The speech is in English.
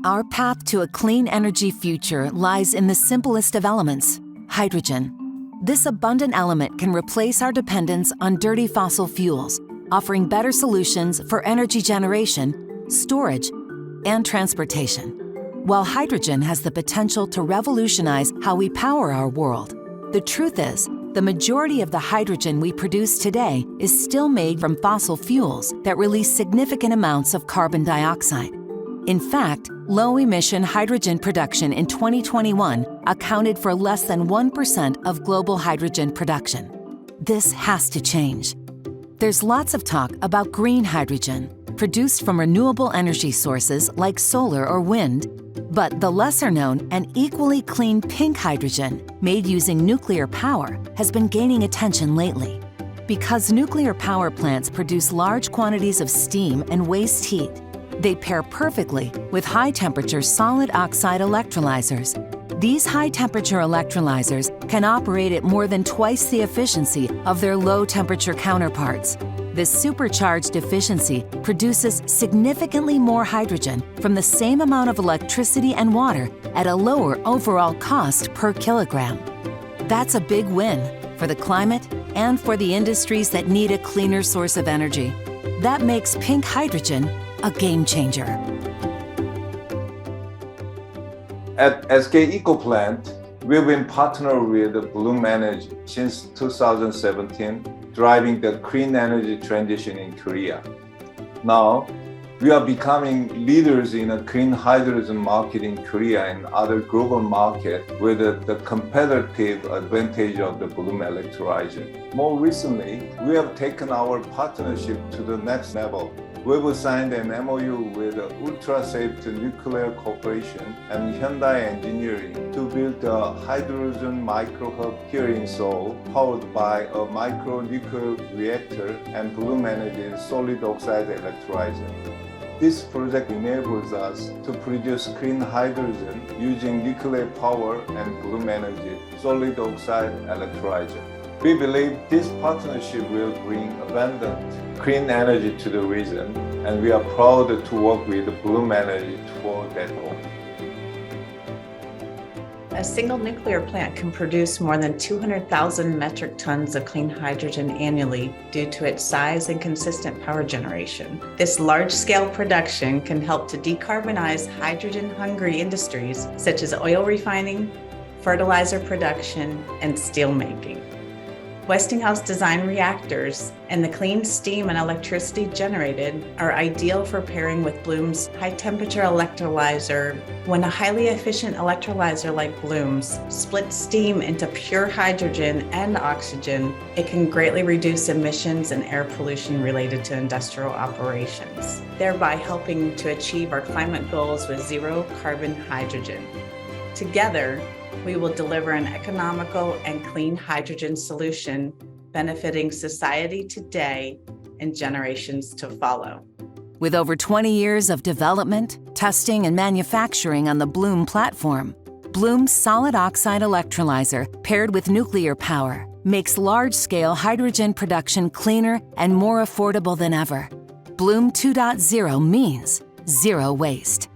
Our path to a clean energy future lies in the simplest of elements, hydrogen. This abundant element can replace our dependence on dirty fossil fuels, offering better solutions for energy generation, storage, and transportation. While hydrogen has the potential to revolutionize how we power our world, the truth is, the majority of the hydrogen we produce today is still made from fossil fuels that release significant amounts of carbon dioxide. In fact, low-emission hydrogen production in 2021 accounted for less than 1% of global hydrogen production. This has to change. There's lots of talk about green hydrogen, produced from renewable energy sources like solar or wind, but the lesser-known and equally clean pink hydrogen, made using nuclear power, has been gaining attention lately. Because nuclear power plants produce large quantities of steam and waste heat, they pair perfectly with high-temperature solid oxide electrolyzers. These high-temperature electrolyzers can operate at more than twice the efficiency of their low-temperature counterparts. This supercharged efficiency produces significantly more hydrogen from the same amount of electricity and water at a lower overall cost per kilogram. That's a big win for the climate and for the industries that need a cleaner source of energy. That makes pink hydrogen a game changer. At SK EcoPlant, we've been partnered with Bloom Energy since 2017, driving the clean energy transition in Korea. Now, we are becoming leaders in a clean hydrogen market in Korea and other global markets with the competitive advantage of the Bloom electrolyzer. More recently, we have taken our partnership to the next level. We've signed an MOU with Ultra-Safe Nuclear Corporation and Hyundai Engineering to build a hydrogen micro-hub here in Seoul, powered by a micro-nuclear reactor and Bloom Energy's solid oxide electrolyzer. This project enables us to produce clean hydrogen using nuclear power and Bloom Energy solid oxide electrolyzer. We believe this partnership will bring abundant clean energy to the region, and we are proud to work with Bloom Energy toward that goal. A single nuclear plant can produce more than 200,000 metric tons of clean hydrogen annually due to its size and consistent power generation. This large-scale production can help to decarbonize hydrogen-hungry industries such as oil refining, fertilizer production, and steel making. Westinghouse design reactors and the clean steam and electricity generated are ideal for pairing with Bloom's high-temperature electrolyzer. When a highly efficient electrolyzer like Bloom's splits steam into pure hydrogen and oxygen, it can greatly reduce emissions and air pollution related to industrial operations, thereby helping to achieve our climate goals with zero carbon hydrogen. Together, we will deliver an economical and clean hydrogen solution benefiting society today and generations to follow. With over 20 years of development, testing, and manufacturing on the Bloom platform, Bloom's solid oxide electrolyzer paired with nuclear power makes large-scale hydrogen production cleaner and more affordable than ever. Bloom 2.0 means zero waste.